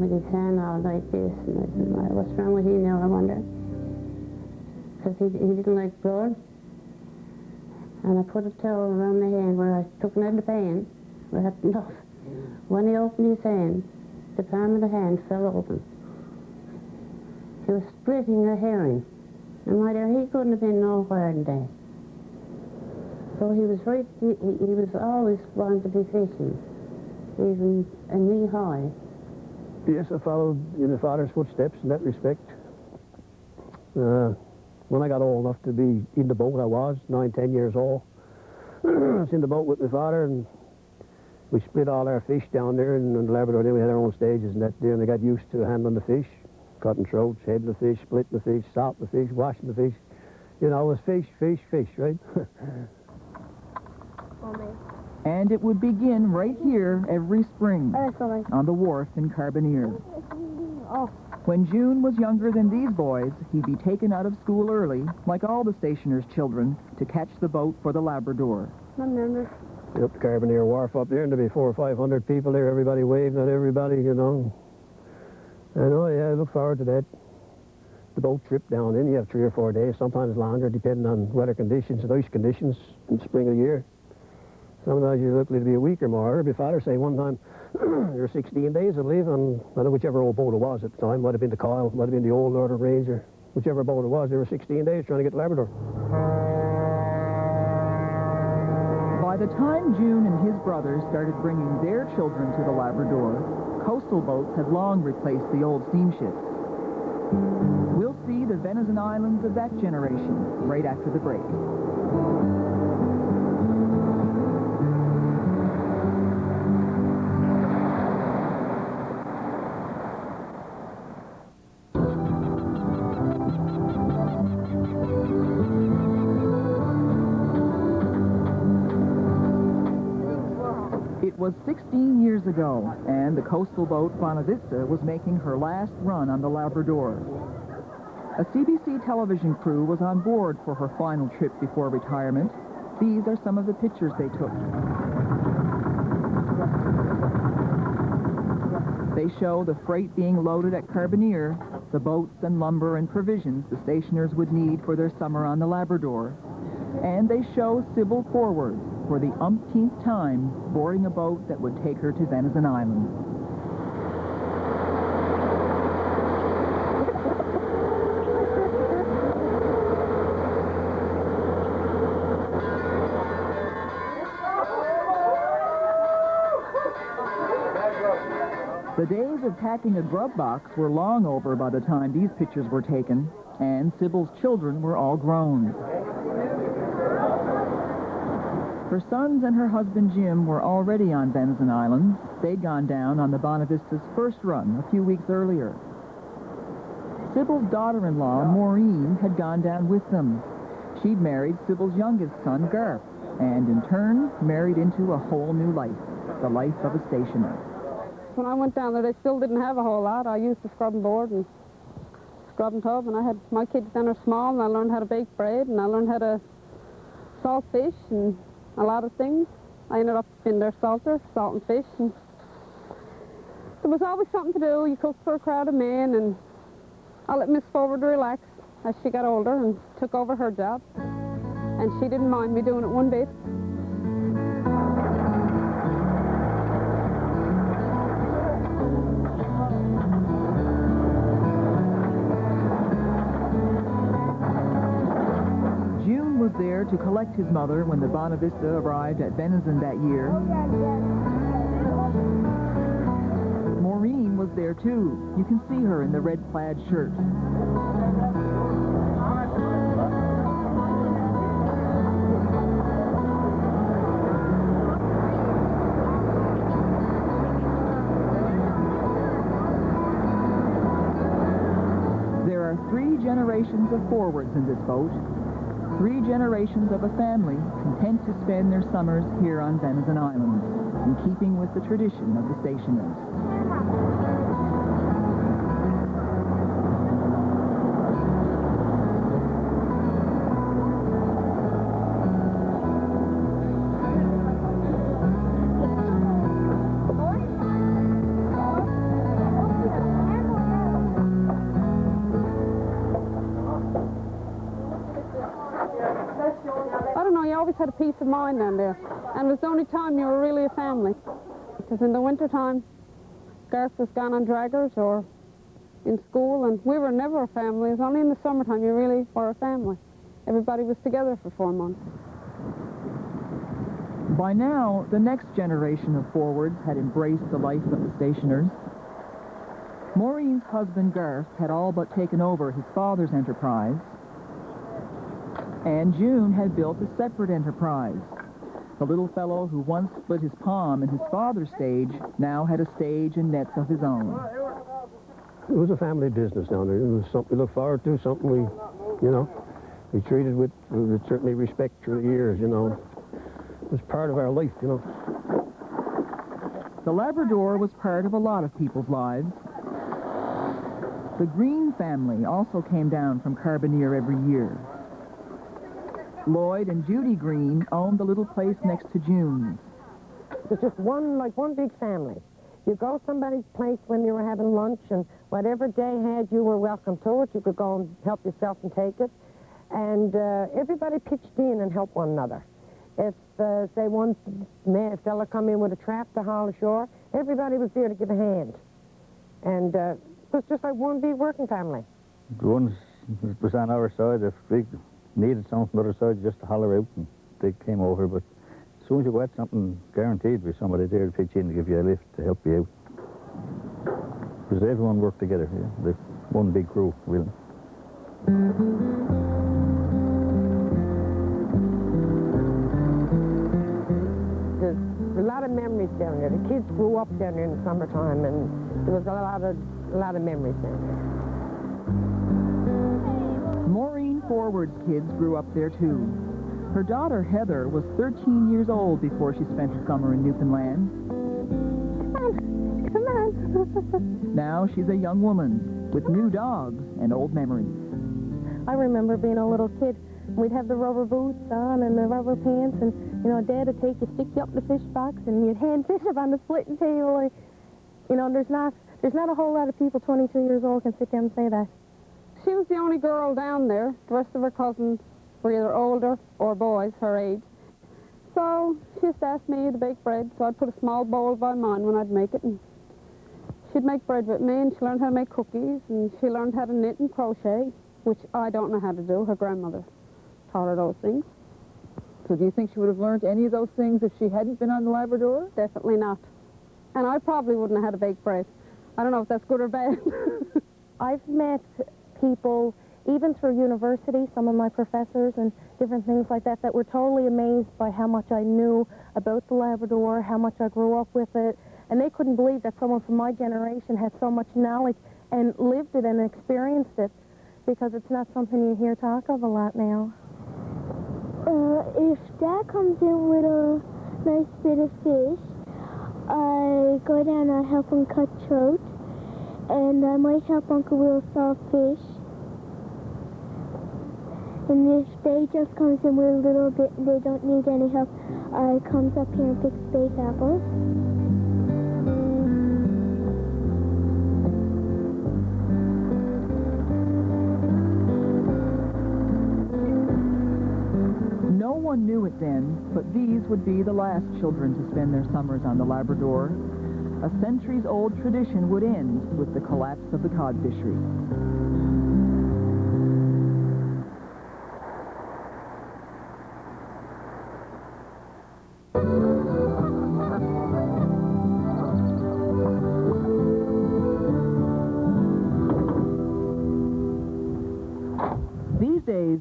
with his hand out like this, and I said, "Well, what's wrong with you now, I wonder?" Because he didn't like blood. And I put a towel around my hand where I took him out of the pain, wrapped it up. When he opened his hand, the palm of the hand fell open. He was splitting a herring. And my dear, he couldn't have been nowhere in there. So he was right, he was always wanting to be fishing, even knee high. Yes, I followed in my father's footsteps in that respect. When I got old enough to be in the boat, I was 9, 10 years old. I was in the boat with my father, and we split all our fish down there in the Labrador. Then we had our own stages and that there, and I got used to handling the fish, cutting throats, heading the fish, splitting the fish, salting the fish, washing the fish. You know, it was fish, fish, fish, right? And it would begin right here every spring on the wharf in Carbonear. When June was younger than these boys, he'd be taken out of school early, like all the stationers' children, to catch the boat for the Labrador. Up the Carbonear Wharf up there, and there'd be 400 or 500 people there, everybody waving at everybody, you know. And oh yeah, I look forward to that. The boat trip down in, you have 3 or 4 days, sometimes longer, depending on weather conditions and ice conditions in the spring of the year. Sometimes you're likely to be a week or more. My father say one time, there were 16 days, I believe, on whichever old boat it was at the time. Might have been the Kyle, might have been the old Northern Ranger. Whichever boat it was, there were 16 days trying to get to Labrador. By the time June and his brothers started bringing their children to the Labrador, coastal boats had long replaced the old steamships. We'll see the Venison Islands of that generation right after the break. It was 16 years ago, and the coastal boat Bonavista was making her last run on the Labrador. A CBC television crew was on board for her final trip before retirement. These are some of the pictures they took. They show the freight being loaded at Carbonear, the boats and lumber and provisions the stationers would need for their summer on the Labrador. And they show Sybil forward, for the umpteenth time, boarding a boat that would take her to Venison Island. The days of packing a grub box were long over by the time these pictures were taken, and Sybil's children were all grown. Her sons and her husband Jim were already on Venison Island. They'd gone down on the Bonavista's first run a few weeks earlier. Sybil's daughter-in-law, Maureen, had gone down with them. She'd married Sybil's youngest son, Garth, and in turn married into a whole new life, the life of a stationer. When I went down there, they still didn't have a whole lot. I used the scrubbing board and scrubbing tub, and I had my kids then are small, and I learned how to bake bread, and I learned how to salt fish and a lot of things. I ended up in their salter, salting fish, and there was always something to do. You cooked for a crowd of men, and I let Miss Forward relax as she got older and took over her job, and she didn't mind me doing it one bit. Was there to collect his mother when the Bonavista arrived at Venison that year. Maureen was there too. You can see her in the red plaid shirt. There are 3 generations of forwards in this boat. 3 generations of a family content to spend their summers here on Venison Island, in keeping with the tradition of the stationers. had a peace of mind down there. And it was the only time you were really a family. Because in the winter time, Garth was gone on draggers or in school, and we were never a family. It was only in the summertime you really were a family. Everybody was together for 4 months. By now, the next generation of forwards had embraced the life of the stationers. Maureen's husband, Garth, had all but taken over his father's enterprise. And June had built a separate enterprise. The little fellow who once split his palm in his father's stage now had a stage and nets of his own. It was a family business down there. It was something we looked forward to, something we, we treated with certainly respect through the years, It was part of our life, The Labrador was part of a lot of people's lives. The Green family also came down from Carbonear every year. Lloyd and Judy Green owned the little place next to June's. It was just one big family. You go to somebody's place when you were having lunch, and whatever day had, you were welcome to it. You could go and help yourself and take it. And everybody pitched in and helped one another. If, say, one fella come in with a trap to haul ashore, everybody was there to give a hand. And it was just like one big working family. The ones that was on our side, if we needed something on the other side, just to holler out, and they came over. But as soon as you got something, guaranteed with somebody there to pitch in to give you a lift, to help you out. Because everyone worked together, the one big crew, really. There's a lot of memories down there. The kids grew up down there in the summertime, and there was a lot of memories down there. Maureen Forward's kids grew up there too. Her daughter Heather was 13 years old before she spent a summer in Newfoundland. Come on. Now she's a young woman with new dogs and old memories. I remember being a little kid. We'd have the rubber boots on and the rubber pants, and Dad would take you, stick you up in the fish box, and you'd hand fish up on the splitting table. There's not a whole lot of people 22 years old can sit down and say that. She was the only girl down there. The rest of her cousins were either older or boys her age. So she just asked me to bake bread, so I'd put a small bowl by mine when I'd make it, and she'd make bread with me, and she learned how to make cookies, and she learned how to knit and crochet, which I don't know how to do. Her grandmother taught her those things. So do you think she would have learned any of those things if she hadn't been on the Labrador? Definitely not. And I probably wouldn't have had to bake bread. I don't know if that's good or bad. I've met people, even through university, some of my professors and different things like that, that were totally amazed by how much I knew about the Labrador, how much I grew up with it, and they couldn't believe that someone from my generation had so much knowledge and lived it and experienced it, because it's not something you hear talk of a lot now. If Dad comes in with a nice bit of fish, I go down and help him cut trout, and I might help Uncle Will salt fish. And if they just comes in with a little bit and they don't need any help, I comes up here and picks baked apples. No one knew it then, but these would be the last children to spend their summers on the Labrador. A centuries-old tradition would end with the collapse of the cod fishery. These days,